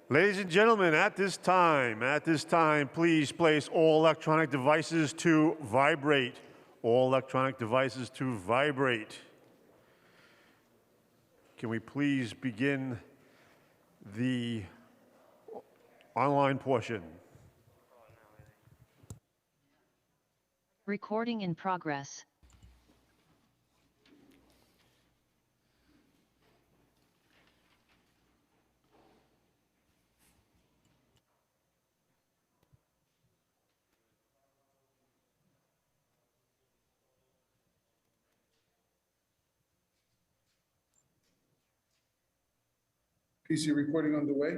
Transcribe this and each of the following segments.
Ladies and gentlemen, at this time, please place all electronic devices to vibrate. All electronic devices to vibrate. Can we please begin the online portion? Recording in progress. PC recording underway.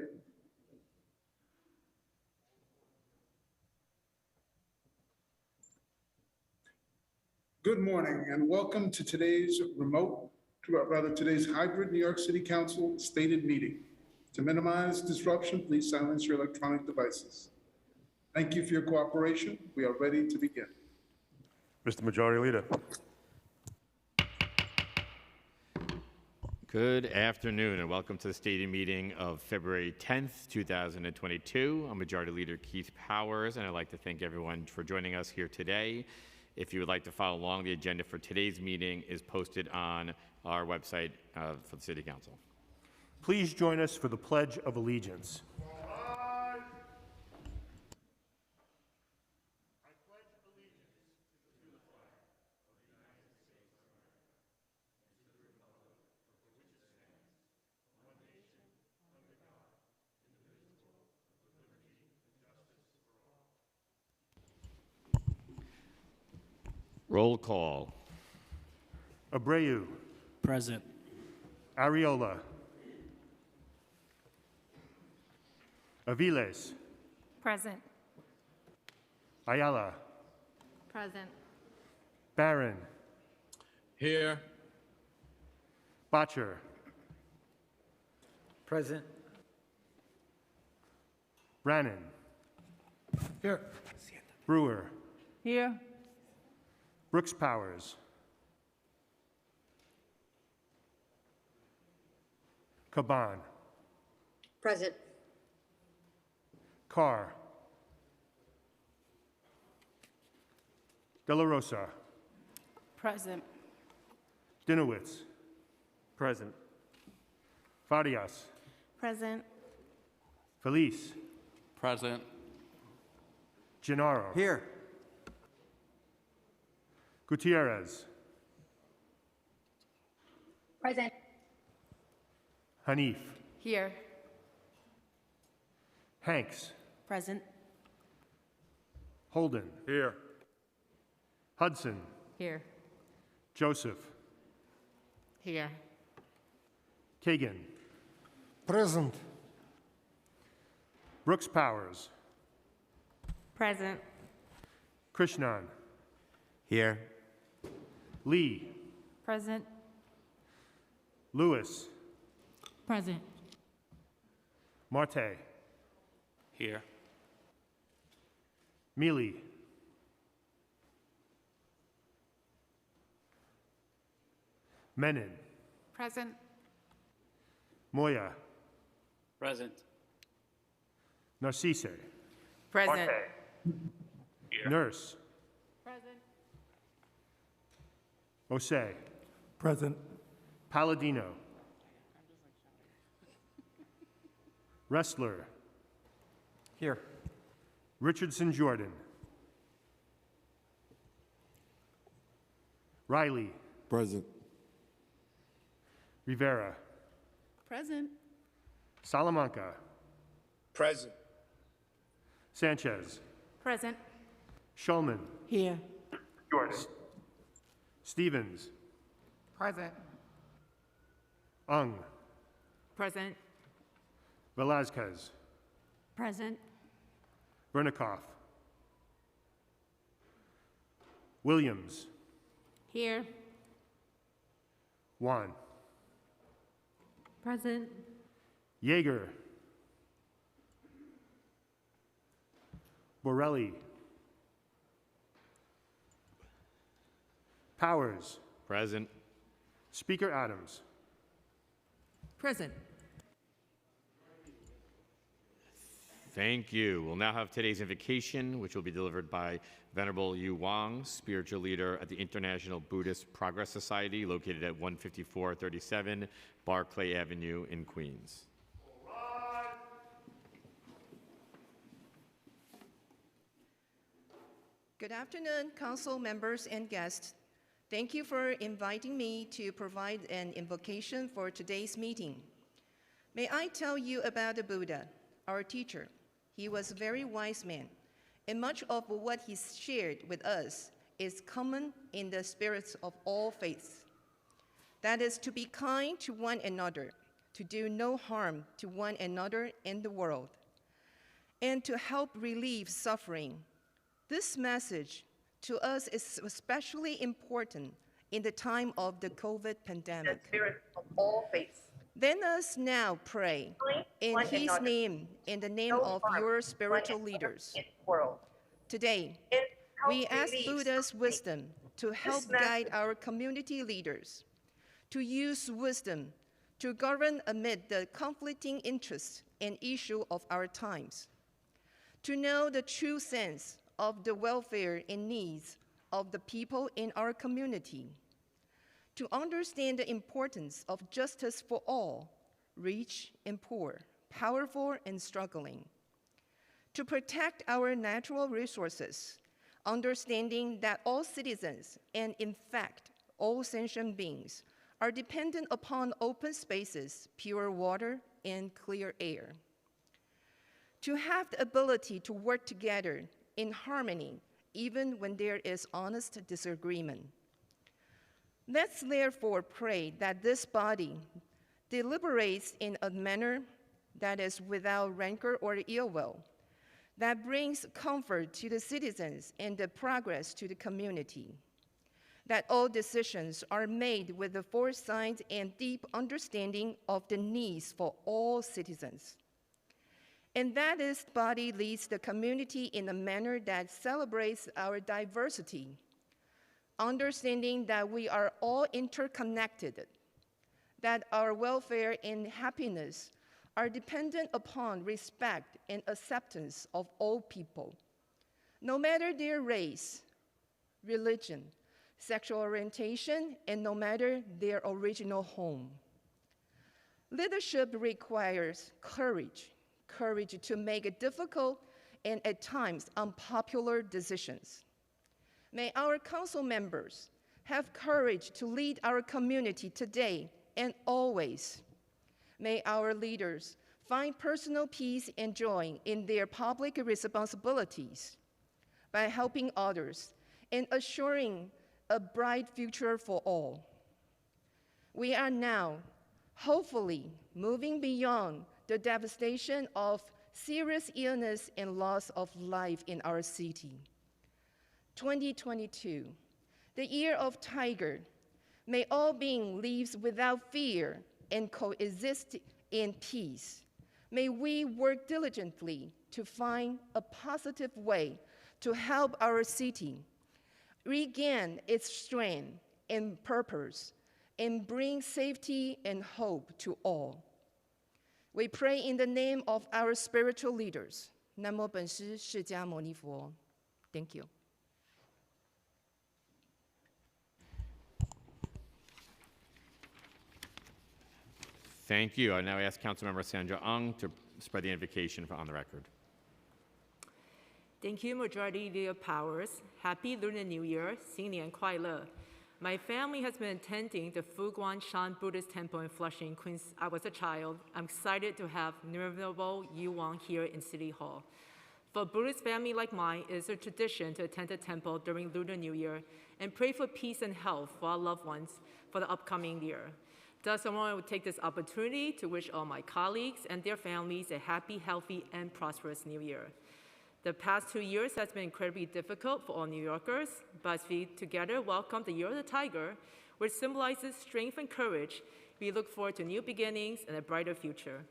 Good morning and welcome to today's today's hybrid New York City Council stated meeting. To minimize disruption, please silence your electronic devices. Thank you for your cooperation. We are ready to begin. Mr. Majority Leader. Good afternoon and welcome to the stated meeting of February 10th, 2022. I'm Majority Leader Keith Powers, and I'd like to thank everyone for joining us here today. If you would like to follow along, the agenda for today's meeting is posted on our website for the City Council. Please join us for the Pledge of Allegiance. Roll call. Abreu. Present. Ariola. Aviles. Present. Ayala. Present. Barron. Here. Botcher. Present. Brannan. Here. Brewer. Here. Brooks Powers. Caban. Present. Carr. De La Rosa. Present. Dinowitz. Present. Farias. Present. Felice. Present. Gennaro. Here. Gutierrez. Present. Hanif. Here. Hanks. Present. Holden. Here. Hudson. Here. Joseph. Here. Kagan. Present. Brooks Powers. Present. Krishnan. Here. Lee. Present. Lewis. Present. Marte. Here. Mealy. Menon. Present. Moya. Present. Narcisse. Present. Nurse. Present. Osei. Present. Palladino. Wrestler. Here. Richardson Jordan. Riley. Present. Rivera. Present. Salamanca. Present. Sanchez. Present. Shulman. Here. Stevens. Present. Ung. Present. Velazquez. Present. Vernikoff. Williams. Here. Juan. Present. Yeager. Borelli. Powers. Present. Speaker Adams. Present. Thank you. We'll now have today's invocation, which will be delivered by Venerable Yu Wang, spiritual leader at the International Buddhist Progress Society, located at 15437 Barclay Avenue in Queens. Good afternoon, council members and guests. Thank you for inviting me to provide an invocation for today's meeting. May I tell you about the Buddha, our teacher. He was a very wise man, and much of what he shared with us is common in the spirits of all faiths. That is to be kind to one another, to do no harm to one another in the world, and to help relieve suffering. This message to us is especially important in the time of the COVID pandemic. The spirit of all faiths. Let us now pray in his name, in the name of your spiritual leaders. Today, we ask Buddha's wisdom to help guide our community leaders, to use wisdom to govern amid the conflicting interests and issues of our times, to know the true sense of the welfare and needs of the people in our community, to understand the importance of justice for all, rich and poor, powerful and struggling, to protect our natural resources, understanding that all citizens, and in fact, all sentient beings, are dependent upon open spaces, pure water, and clear air. To have the ability to work together in harmony, even when there is honest disagreement. Let's therefore pray that this body deliberates in a manner that is without rancor or ill will, that brings comfort to the citizens and the progress to the community, that all decisions are made with the foresight and deep understanding of the needs for all citizens, and that this body leads the community in a manner that celebrates our diversity, understanding that we are all interconnected, that our welfare and happiness are dependent upon respect and acceptance of all people, no matter their race, religion, sexual orientation, and no matter their original home. Leadership requires courage to make difficult and at times unpopular decisions. May our council members have courage to lead our community today and always. May our leaders find personal peace and joy in their public responsibilities by helping others and assuring a bright future for all. We are now, hopefully, moving beyond the devastation of serious illness and loss of life in our city. 2022, the year of tiger, may all beings live without fear and coexist in peace. May we work diligently to find a positive way to help our city regain its strength and purpose and bring safety and hope to all. We pray in the name of our spiritual leaders. Namo本师释迦牟尼佛. Thank you. Thank you. I now ask Councilmember Sandra Ung to spread the invocation on the record. Thank you, Majority Leader Powers. Happy Lunar New Year, 新年快乐. My family has been attending the Fuguan Shan Buddhist Temple in Flushing, Queens. Since I was a child. I'm excited to have Venerable Yu Wang here in City Hall. For a Buddhist family like mine, it is a tradition to attend the temple during Lunar New Year and pray for peace and health for our loved ones for the upcoming year. Thus, I want to take this opportunity to wish all my colleagues and their families a happy, healthy, and prosperous New Year. The past 2 years has been incredibly difficult for all New Yorkers, but as we together welcome the Year of the Tiger, which symbolizes strength and courage, we look forward to new beginnings and a brighter future.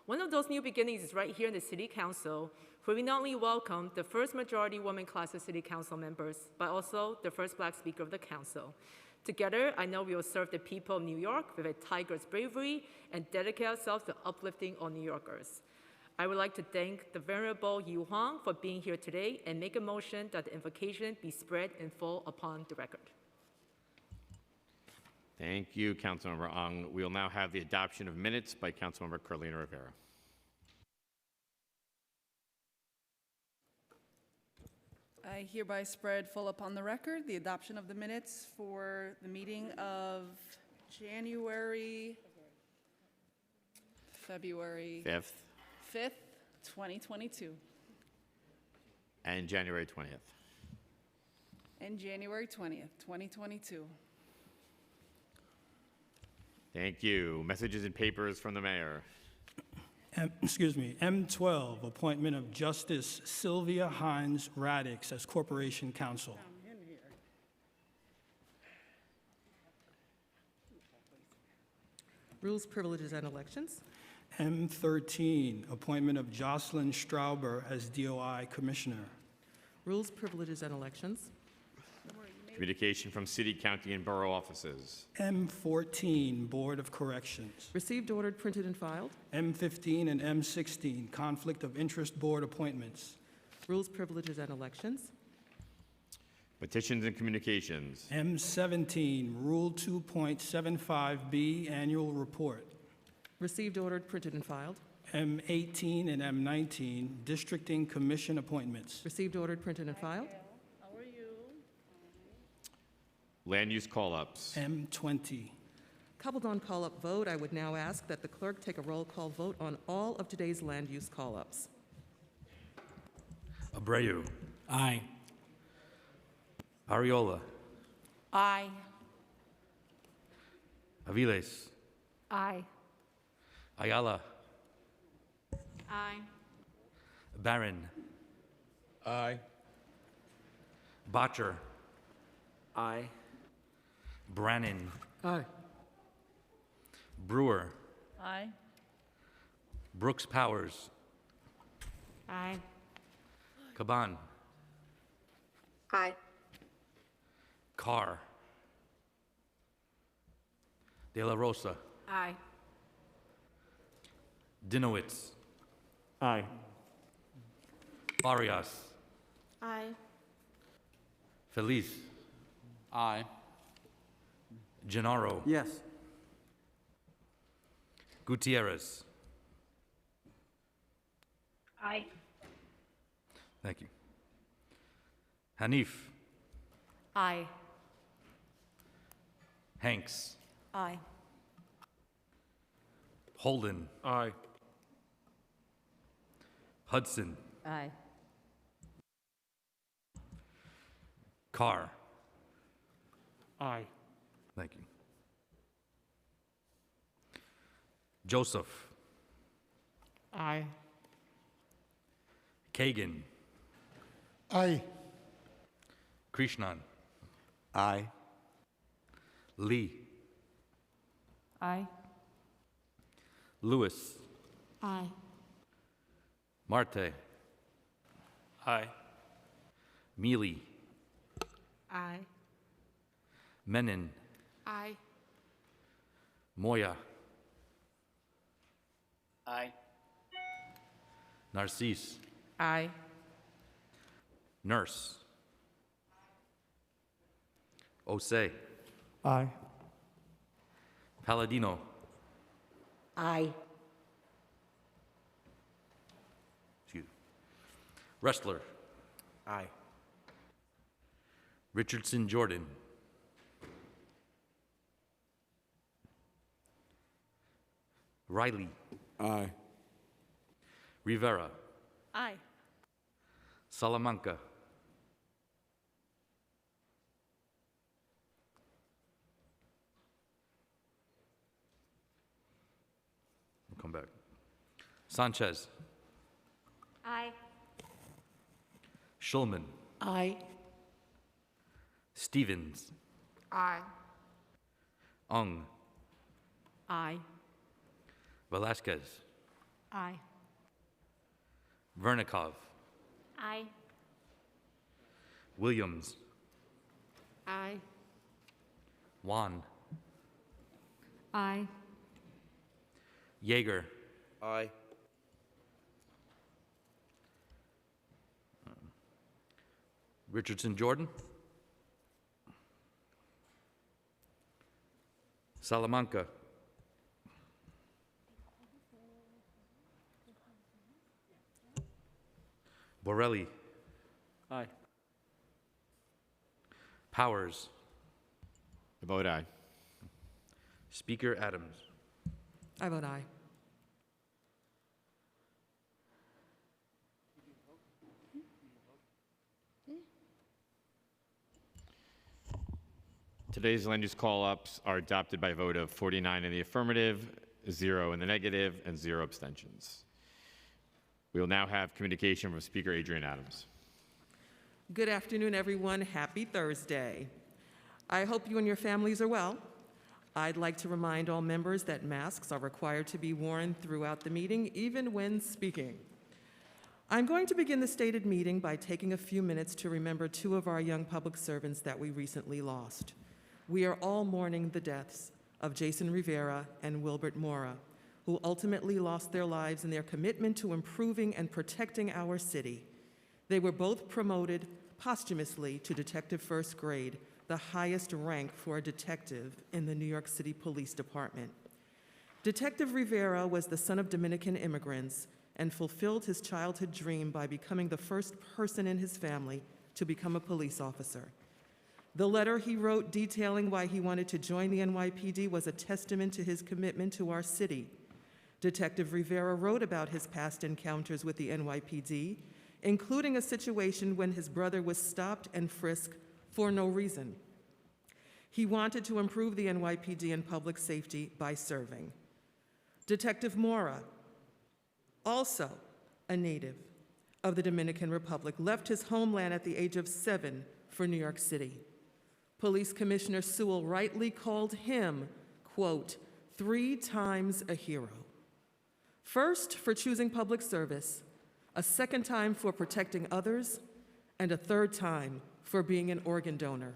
One of those new beginnings is right here in the City Council, where we not only welcome the first majority woman class of City Council members, but also the first Black Speaker of the Council. Together, I know we will serve the people of New York with a tiger's bravery and dedicate ourselves to uplifting all New Yorkers. I would like to thank the Venerable Yu Huang for being here today and make a motion that the invocation be spread in full upon the record. Thank you, Councilmember Ong. We will now have the adoption of minutes by Councilmember Carlina Rivera. I hereby spread full upon the record the adoption of the minutes for the meeting of February 5th, 2022, And January 20th. and January 20th, 2022. Thank you. Messages and papers from the mayor. M12, appointment of Justice Sylvia Hines Radix as Corporation Counsel. Rules, Privileges, and Elections. M13, appointment of Jocelyn Strauber as DOI Commissioner. Rules, Privileges, and Elections. Communication from city, county, and borough offices. M14, Board of Corrections. Received, ordered, printed, and filed. M15 and M16, Conflict of Interest Board appointments. Rules, Privileges, and Elections. Petitions and communications. M17, Rule 2.75B, Annual Report. Received, ordered, printed, and filed. M18 and M19, Districting Commission appointments. Received, ordered, printed, and filed. Land use call-ups. M20. Coupled on call-up vote, I would now ask that the clerk take a roll call vote on all of today's land use call-ups. Abreu. Aye. Ariola. Aye. Aviles. Aye. Ayala. Aye. Barron. Aye. Botcher. Aye. Brannan. Aye. Brewer. Aye. Brooks Powers. Aye. Caban. Aye. Carr. De La Rosa. Aye. Dinowitz. Aye. Farias. Aye. Feliz. Aye. Gennaro. Yes. Gutierrez. Aye. Thank you. Hanif. Aye. Hanks. Aye. Holden. Aye. Hudson. Aye. Carr. Aye. Thank you. Joseph. Aye. Kagan. Aye. Krishnan. Aye. Lee. Aye. Lewis. Aye. Marte. Aye. Mealy. Aye. Menon. Aye. Moya. Aye. Narcisse. Aye. Nurse. Osei. Aye. Palladino. Aye. Excuse me. Wrestler. Aye. Richardson Jordan. Riley. Aye. Rivera. Aye. Salamanca. We'll come back. Sanchez. Aye. Schulman. Aye. Stevens. Aye. Ung. Aye. Velasquez. Aye. Vernikov. Aye. Williams. Aye. Juan. Aye. Yeager. Aye. Richardson Jordan. Salamanca. Borelli. Aye. Powers. I vote aye. Speaker Adams. I vote aye. Today's land use call-ups are adopted by a vote of 49 in the affirmative, 0 in the negative, and 0 abstentions. We will now have communication from Speaker Adrian Adams. Good afternoon, everyone. Happy Thursday. I hope you and your families are well. I'd like to remind all members that masks are required to be worn throughout the meeting, even when speaking. I'm going to begin the stated meeting by taking a few minutes to remember two of our young public servants that we recently lost. We are all mourning the deaths of Jason Rivera and Wilbert Mora, who ultimately lost their lives in their commitment to improving and protecting our city. They were both promoted posthumously to Detective First Grade, the highest rank for a detective in the New York City Police Department. Detective Rivera was the son of Dominican immigrants and fulfilled his childhood dream by becoming the first person in his family to become a police officer. The letter he wrote detailing why he wanted to join the NYPD was a testament to his commitment to our city. Detective Rivera wrote about his past encounters with the NYPD, including a situation when his brother was stopped and frisked for no reason. He wanted to improve the NYPD and public safety by serving. Detective Mora, also a native of the Dominican Republic, left his homeland at the age of 7 for New York City. Police Commissioner Sewell rightly called him, quote, 3 times a hero. First, for choosing public service, a second time for protecting others, and a third time for being an organ donor.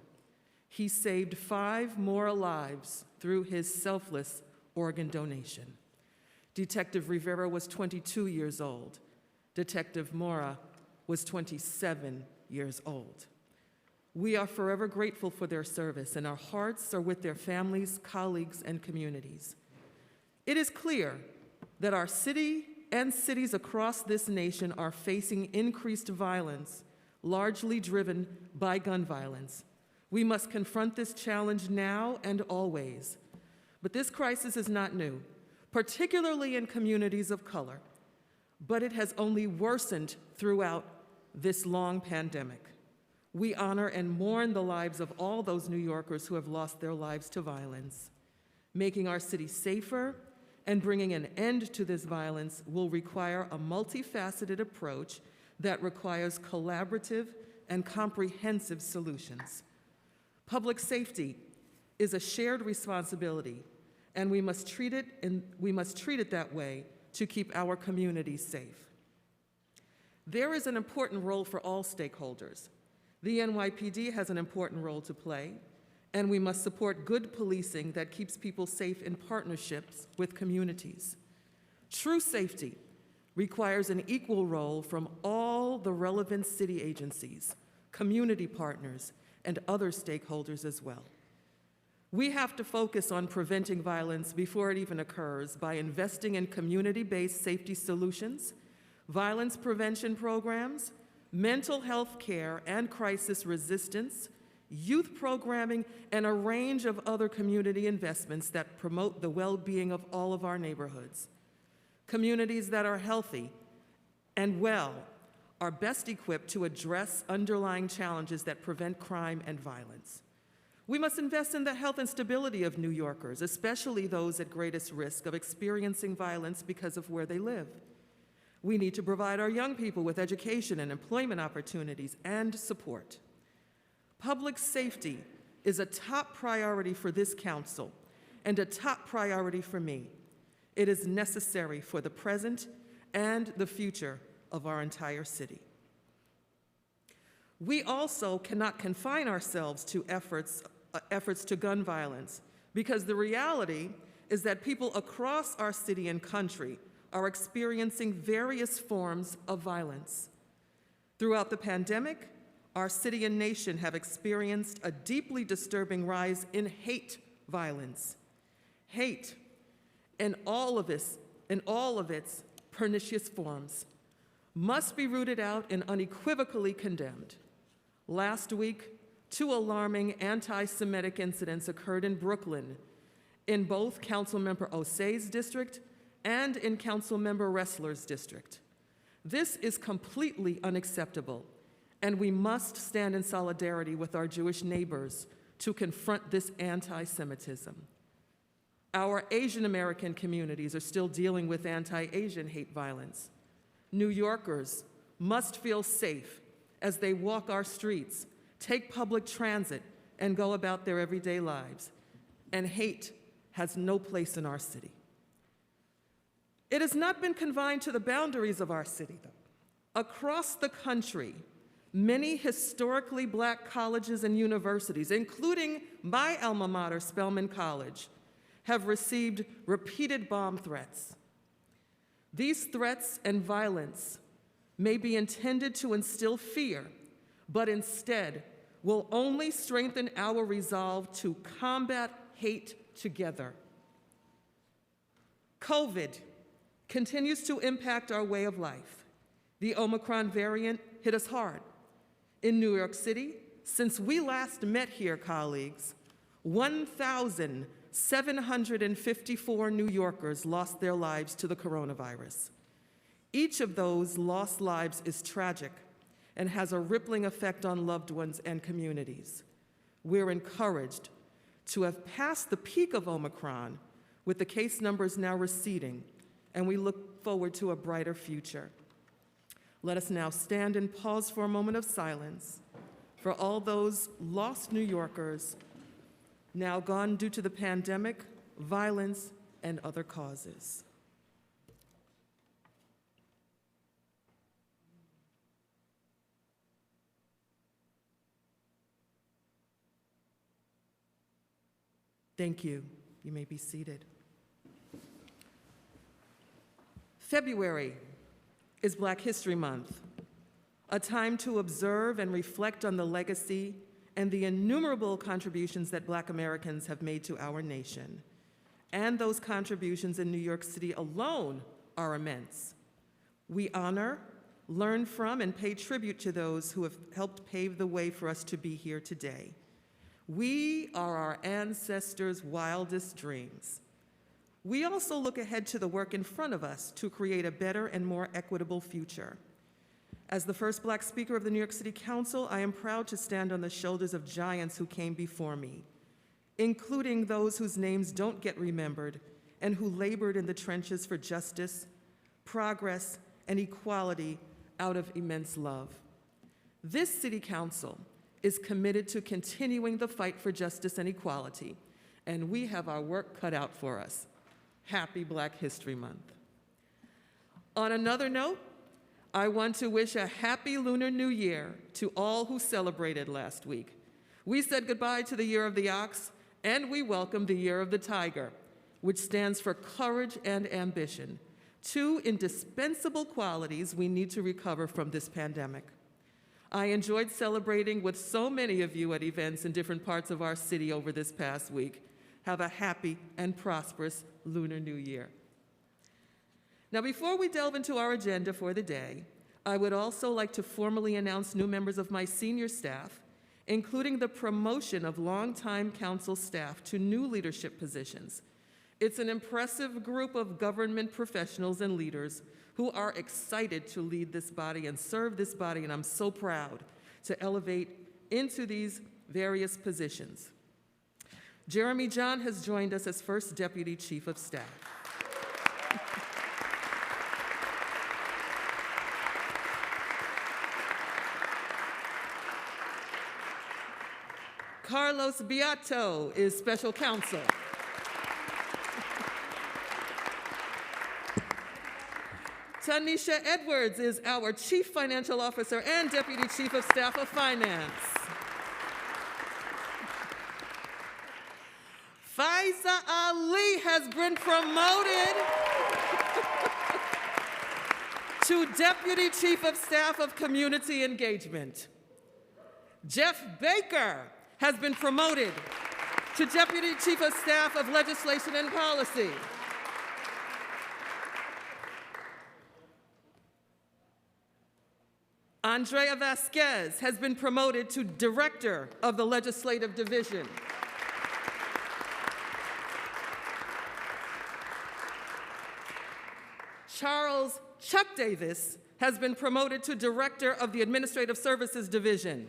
He saved 5 more lives through his selfless organ donation. Detective Rivera was 22 years old. Detective Mora was 27 years old. We are forever grateful for their service, and our hearts are with their families, colleagues, and communities. It is clear that our city and cities across this nation are facing increased violence, largely driven by gun violence. We must confront this challenge now and always. But this crisis is not new, particularly in communities of color, but it has only worsened throughout this long pandemic. We honor and mourn the lives of all those New Yorkers who have lost their lives to violence. Making our city safer and bringing an end to this violence will require a multifaceted approach that requires collaborative and comprehensive solutions. Public safety is a shared responsibility, and we must treat it that way to keep our communities safe. There is an important role for all stakeholders. The NYPD has an important role to play, and we must support good policing that keeps people safe in partnerships with communities. True safety requires an equal role from all the relevant city agencies, community partners, and other stakeholders as well. We have to focus on preventing violence before it even occurs by investing in community-based safety solutions, violence prevention programs, mental health care and crisis resistance, youth programming, and a range of other community investments that promote the well-being of all of our neighborhoods. Communities that are healthy and well are best equipped to address underlying challenges that prevent crime and violence. We must invest in the health and stability of New Yorkers, especially those at greatest risk of experiencing violence because of where they live. We need to provide our young people with education and employment opportunities and support. Public safety is a top priority for this council and a top priority for me. It is necessary for the present and the future of our entire city. We also cannot confine ourselves to efforts to gun violence, because the reality is that people across our city and country are experiencing various forms of violence. Throughout the pandemic, our city and nation have experienced a deeply disturbing rise in hate violence. Hate in all of its pernicious forms must be rooted out and unequivocally condemned. Last week, 2 alarming anti-Semitic incidents occurred in Brooklyn, in both Councilmember Osei's district and in Councilmember Ressler's district. This is completely unacceptable, and we must stand in solidarity with our Jewish neighbors to confront this anti-Semitism. Our Asian American communities are still dealing with anti-Asian hate violence. New Yorkers must feel safe as they walk our streets, take public transit, and go about their everyday lives. And hate has no place in our city. It has not been confined to the boundaries of our city, though. Across the country, many historically Black colleges and universities, including my alma mater, Spelman College, have received repeated bomb threats. These threats and violence may be intended to instill fear, but instead will only strengthen our resolve to combat hate together. COVID continues to impact our way of life. The Omicron variant hit us hard. In New York City, since we last met here, colleagues, 1,754 New Yorkers lost their lives to the coronavirus. Each of those lost lives is tragic and has a rippling effect on loved ones and communities. We're encouraged to have passed the peak of Omicron, with the case numbers now receding, and we look forward to a brighter future. Let us now stand and pause for a moment of silence for all those lost New Yorkers now gone due to the pandemic, violence, and other causes. Thank you. You may be seated. February is Black History Month, a time to observe and reflect on the legacy and the innumerable contributions that Black Americans have made to our nation. And those contributions in New York City alone are immense. We honor, learn from, and pay tribute to those who have helped pave the way for us to be here today. We are our ancestors' wildest dreams. We also look ahead to the work in front of us to create a better and more equitable future. As the first Black Speaker of the New York City Council, I am proud to stand on the shoulders of giants who came before me, including those whose names don't get remembered and who labored in the trenches for justice, progress, and equality out of immense love. This City Council is committed to continuing the fight for justice and equality, and we have our work cut out for us. Happy Black History Month. On another note, I want to wish a happy Lunar New Year to all who celebrated last week. We said goodbye to the Year of the Ox, and we welcomed the Year of the Tiger, which stands for courage and ambition, 2 indispensable qualities we need to recover from this pandemic. I enjoyed celebrating with so many of you at events in different parts of our city over this past week. Have a happy and prosperous Lunar New Year. Now, before we delve into our agenda for the day, I would also like to formally announce new members of my senior staff, including the promotion of longtime council staff to new leadership positions. It's an impressive group of government professionals and leaders who are excited to lead this body and serve this body, and I'm so proud to elevate into these various positions. Jeremy John has joined us as First Deputy Chief of Staff. Carlos Beato is Special Counsel. Tanisha Edwards is our Chief Financial Officer and Deputy Chief of Staff of Finance. Faiza Ali has been promoted to Deputy Chief of Staff of Community Engagement. Jeff Baker has been promoted to Deputy Chief of Staff of Legislation and Policy. Andrea Vasquez has been promoted to Director of the Legislative Division. Charles Chuck Davis has been promoted to Director of the Administrative Services Division.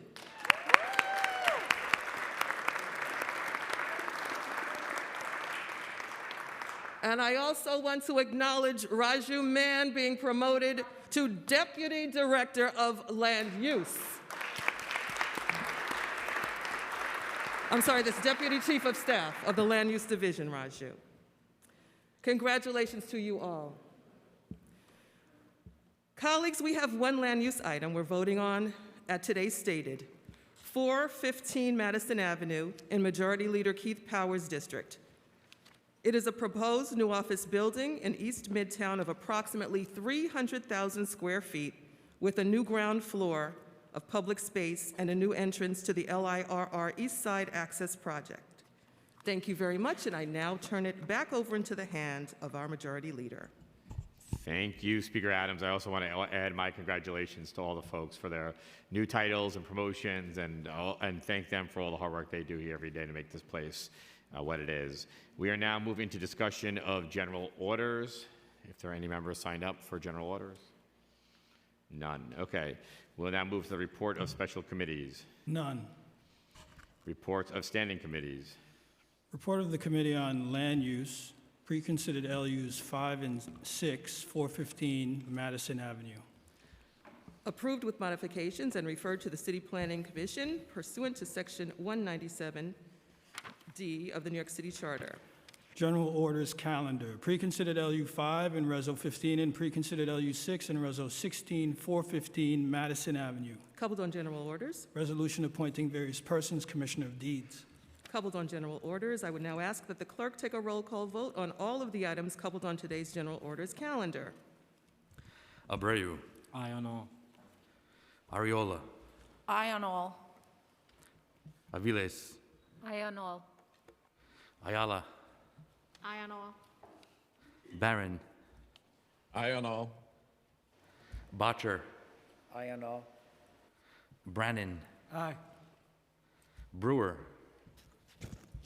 And I also want to acknowledge Raju Mann being promoted to Deputy Director of Land Use. I'm sorry, that's Deputy Chief of Staff of the Land Use Division, Raju. Congratulations to you all. Colleagues, we have one land use item we're voting on at today's stated, 415 Madison Avenue in Majority Leader Keith Powers' district. It is a proposed new office building in East Midtown of approximately 300,000 square feet with a new ground floor of public space and a new entrance to the LIRR East Side Access Project. Thank you very much, and I now turn it back over into the hands of our Majority Leader. Thank you, Speaker Adams. I also want to add my congratulations to all the folks for their new titles and promotions, and thank them for all the hard work they do here every day to make this place what it is. We are now moving to discussion of general orders. If there are any members signed up for general orders? None. Okay. We'll now move to the report of special committees. None. Report of standing committees. Report of the Committee on Land Use, Preconsidered LUs 5 and 6, 415 Madison Avenue. Approved with modifications and referred to the City Planning Commission pursuant to Section 197D of the New York City Charter. General Orders Calendar, Preconsidered LU 5 and Reso 15, and Preconsidered LU 6 and Reso 16, 415 Madison Avenue. Coupled on general orders. Resolution appointing various persons, Commissioner of Deeds. Coupled on general orders, I would now ask that the clerk take a roll call vote on all of the items coupled on today's general orders calendar. Abreu. Aye on all. Ariola. Aye on all. Aviles. Aye on all. Ayala. Aye on all. Barron. Aye on all. Botcher. Aye on all. Brannan. Aye. Brewer.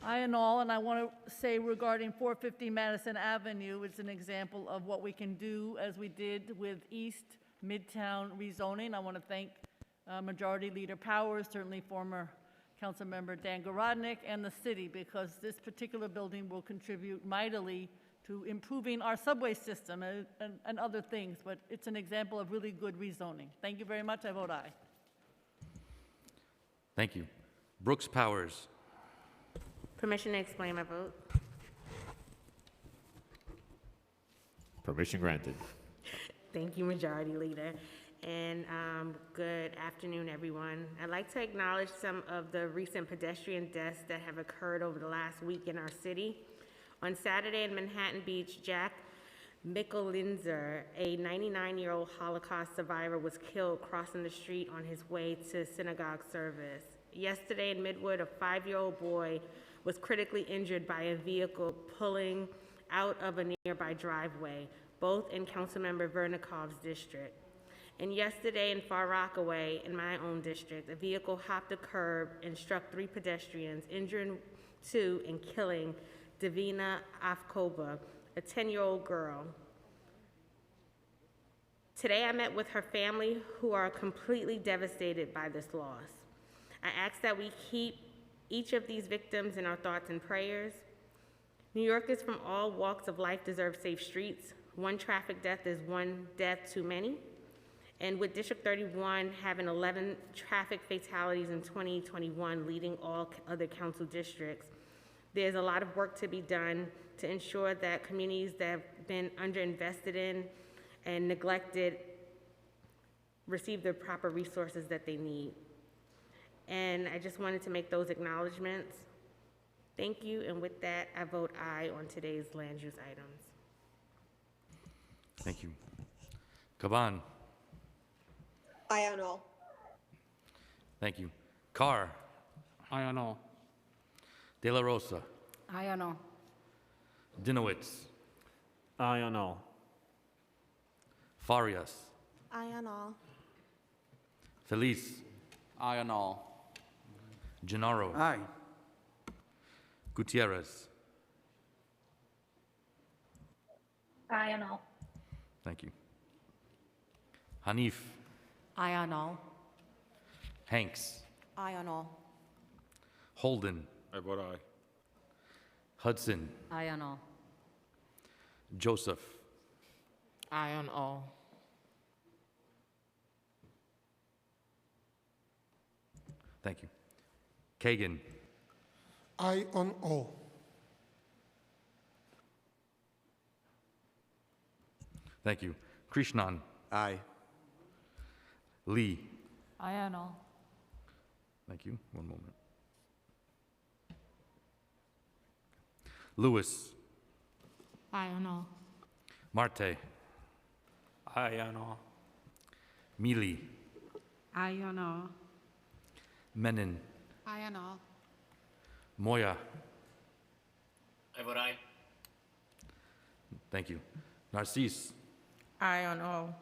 Aye and all, and I want to say regarding 450 Madison Avenue, it's an example of what we can do as we did with East Midtown rezoning. I want to thank Majority Leader Powers, certainly former Council Member Dan Garodnick, and the city, because this particular building will contribute mightily to improving our subway system and other things, but it's an example of really good rezoning. Thank you very much. I vote aye. Thank you. Brooks Powers. Permission to explain my vote. Permission granted. Thank you, Majority Leader. And good afternoon, everyone. I'd like to acknowledge some of the recent pedestrian deaths that have occurred over the last week in our city. On Saturday in Manhattan Beach, Jack Mickelinzer, a 99-year-old Holocaust survivor, was killed crossing the street on his way to synagogue service. Yesterday in Midwood, a 5-year-old boy was critically injured by a vehicle pulling out of a nearby driveway, both in Councilmember Vernikov's district. And yesterday in Far Rockaway, in my own district, a vehicle hopped a curb and struck 3 pedestrians, injuring 2 and killing Davina Afkoba, a 10-year-old girl. Today I met with her family, who are completely devastated by this loss. I ask that we keep each of these victims in our thoughts and prayers. New Yorkers from all walks of life deserve safe streets. One traffic death is one death too many. And with District 31 having 11 traffic fatalities in 2021, leading all other council districts, there's a lot of work to be done to ensure that communities that have been underinvested in and neglected receive the proper resources that they need. And I just wanted to make those acknowledgements. Thank you, and with that, I vote aye on today's land use items. Thank you. Caban. Aye on all. Thank you. Carr. Aye on all. De La Rosa. Aye on all. Dinowitz. Aye on all. Farias. Aye on all. Feliz. Aye on all. Gennaro. Aye. Gutierrez. Aye on all. Thank you. Hanif. Aye on all. Hanks. Aye on all. Holden. I vote aye. Hudson. Aye on all. Joseph. Aye on all. Thank you. Kagan. Aye on all. Thank you. Krishnan. Aye. Lee. Aye on all. Thank you. One moment. Lewis. Aye on all. Marte. Aye on all. Mealy. Aye on all. Menon. Aye on all. Moya. I vote aye. Thank you. Narcisse. Aye on all.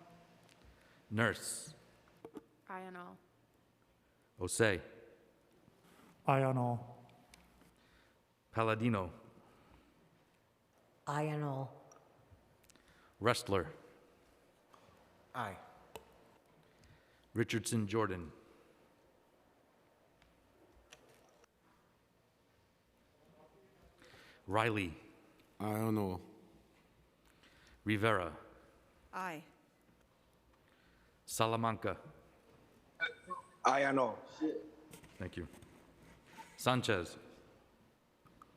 Nurse. Aye on all. Osei. Aye on all. Palladino. Aye on all. Wrestler. Aye. Richardson Jordan. Riley. Aye on all. Rivera. Aye. Salamanca. Aye on all. Thank you. Sanchez.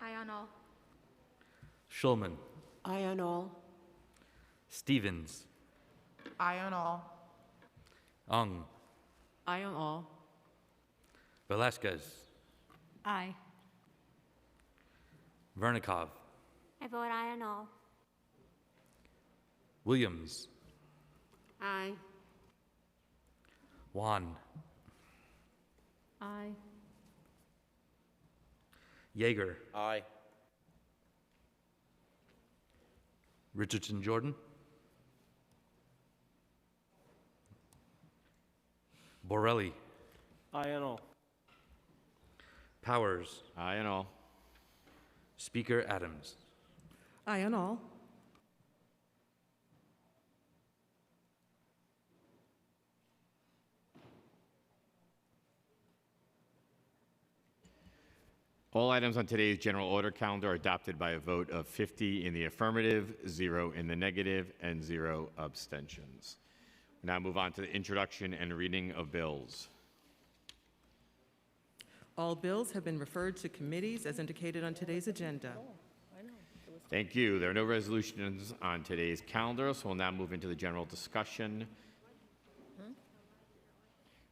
Aye on all. Schulman. Aye on all. Stevens. Aye on all. Ung. Aye on all. Velasquez. Aye. Vernikov. I vote aye on all. Williams. Aye. Juan. Aye. Yeager. Aye. Richardson Jordan. Borelli. Aye on all. Powers. Aye on all. Speaker Adams. Aye on all. All items on today's general order calendar are adopted by a vote of 50 in the affirmative, 0 in the negative, and 0 abstentions. We now move on to the introduction and reading of bills. All bills have been referred to committees as indicated on today's agenda. Thank you. There are no resolutions on today's calendar, so we'll now move into the general discussion.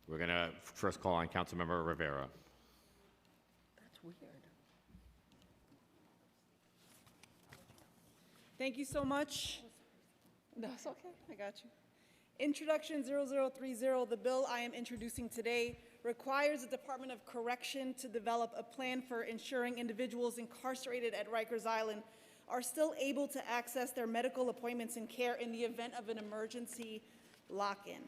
We're going to first call on Councilmember Rivera. That's weird. Thank you so much. No, it's okay. I got you. Introduction 0030, the bill I am introducing today requires the Department of Correction to develop a plan for ensuring individuals incarcerated at Rikers Island are still able to access their medical appointments and care in the event of an emergency lock-in.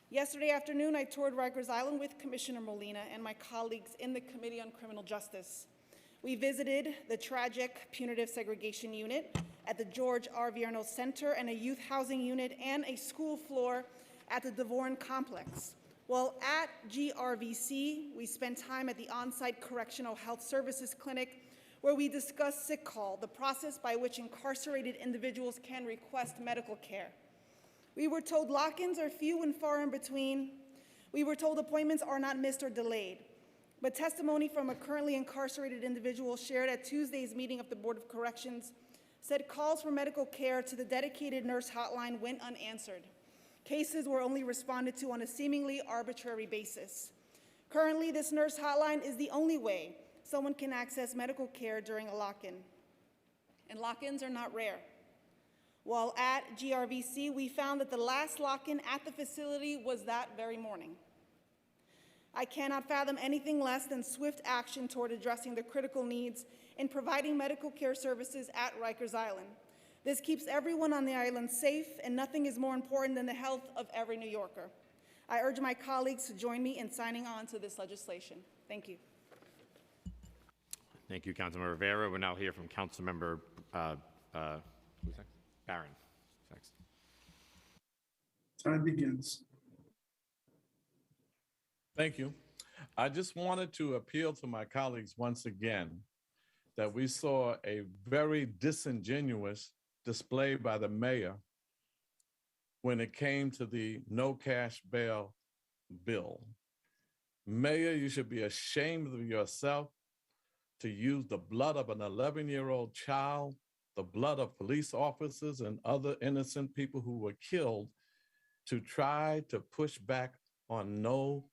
Yesterday afternoon, I toured Rikers Island with Commissioner Molina and my colleagues in the Committee on Criminal Justice. We visited the tragic punitive segregation unit at the George R. Vierno Center and a youth housing unit and a school floor at the Devorn Complex. While at GRVC, we spent time at the on-site Correctional Health Services Clinic where we discussed sick call, the process by which incarcerated individuals can request medical care. We were told lock-ins are few and far in between. We were told appointments are not missed or delayed. But testimony from a currently incarcerated individual shared at Tuesday's meeting of the Board of Corrections said calls for medical care to the dedicated nurse hotline went unanswered. Cases were only responded to on a seemingly arbitrary basis. Currently, this nurse hotline is the only way someone can access medical care during a lock-in. And lock-ins are not rare. While at GRVC, we found that the last lock-in at the facility was that very morning. I cannot fathom anything less than swift action toward addressing the critical needs in providing medical care services at Rikers Island. This keeps everyone on the island safe, and nothing is more important than the health of every New Yorker. I urge my colleagues to join me in signing on to this legislation. Thank you. Thank you, Councilmember Rivera. We'll now hear from Councilmember who's next? Barron. Next. Time begins. Thank you. I just wanted to appeal to my colleagues once again that we saw a very disingenuous display by the mayor when it came to the no cash bail bill. Mayor, you should be ashamed of yourself to use the blood of an 11-year-old child, the blood of police officers and other innocent people who were killed to try to push back on no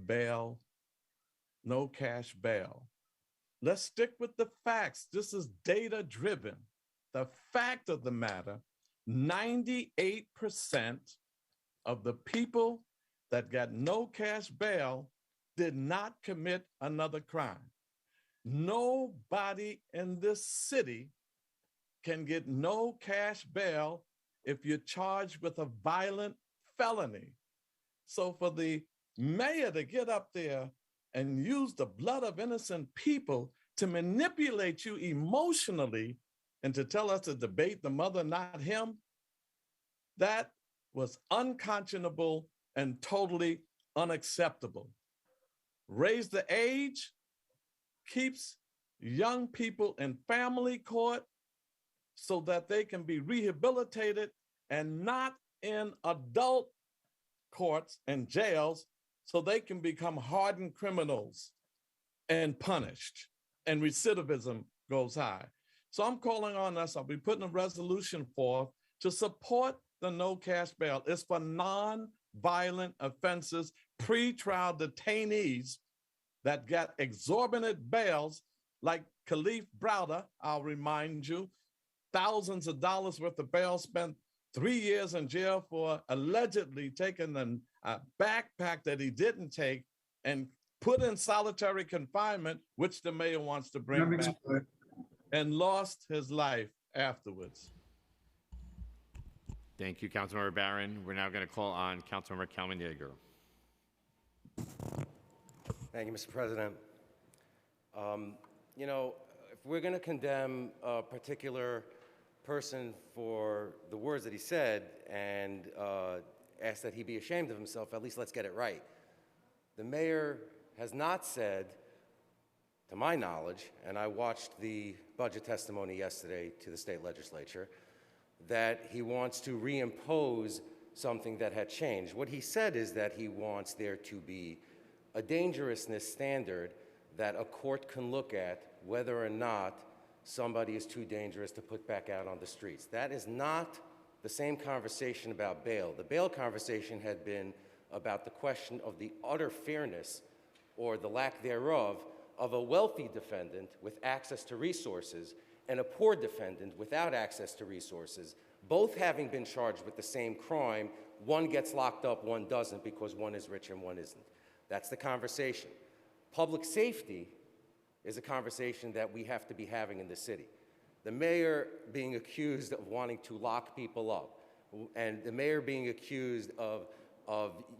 bail, no cash bail. Let's stick with the facts. This is data driven. The fact of the matter, 98% of the people that got no cash bail did not commit another crime. Nobody in this city can get no cash bail if you're charged with a violent felony. So for the mayor to get up there and use the blood of innocent people to manipulate you emotionally and to tell us to debate the mother, not him, that was unconscionable and totally unacceptable. Raise the age keeps young people in family court so that they can be rehabilitated and not in adult courts and jails so they can become hardened criminals and punished, and recidivism goes high. So I'm calling on us, I'll be putting a resolution forth to support the no cash bail. It's for non-violent offenses, pre-trial detainees that got exorbitant bails, like Khalif Browder, I'll remind you, thousands of dollars worth of bail, spent 3 years in jail for allegedly taking a backpack that he didn't take and put in solitary confinement, which the mayor wants to bring back, and lost his life afterwards. Thank you, Councilmember Barron. We're now going to call on Councilmember Kalman Yeager. Thank you, Mr. President. You know, if we're going to condemn a particular person for the words that he said and ask that he be ashamed of himself, at least let's get it right. The mayor has not said, to my knowledge, and I watched the budget testimony yesterday to the state legislature, that he wants to reimpose something that had changed. What he said is that he wants there to be a dangerousness standard that a court can look at whether or not somebody is too dangerous to put back out on the streets. That is not the same conversation about bail. The bail conversation had been about the question of the utter fairness, or the lack thereof, of a wealthy defendant with access to resources and a poor defendant without access to resources, both having been charged with the same crime. One gets locked up, one doesn't, because one is rich and one isn't. That's the conversation. Public safety is a conversation that we have to be having in the city. The mayor being accused of wanting to lock people up, and the mayor being accused of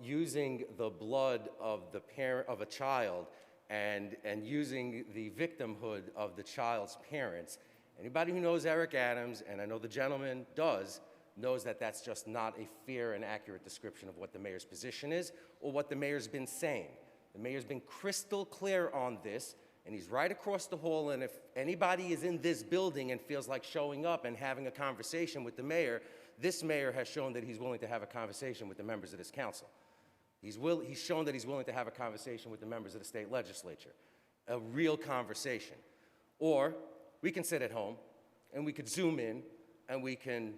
using the blood of the parent of a child and using the victimhood of the child's parents. Anybody who knows Eric Adams, and I know the gentleman does, knows that that's just not a fair and accurate description of what the mayor's position is or what the mayor's been saying. The mayor's been crystal clear on this, and he's right across the hall, and if anybody is in this building and feels like showing up and having a conversation with the mayor, this mayor has shown that he's willing to have a conversation with the members of this council. He's shown that he's willing to have a conversation with the members of the state legislature, a real conversation. Or we can sit at home and we could zoom in and we can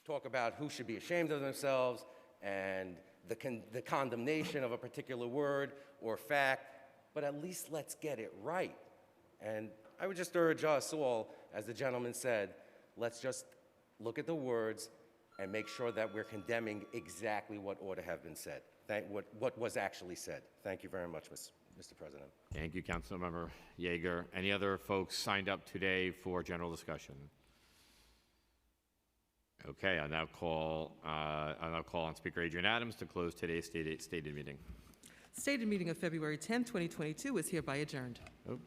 talk about who should be ashamed of themselves and the condemnation of a particular word or fact, but at least let's get it right. And I would just urge us all, as the gentleman said, let's just look at the words and make sure that we're condemning exactly what ought to have been said. what was actually said. Thank you very much, Mr. President. Thank you, Councilmember Yeager. Any other folks signed up today for general discussion? Okay, I now call on Speaker Adrian Adams to close today's stated meeting. Stated meeting of February 10, 2022 is hereby adjourned. Oh,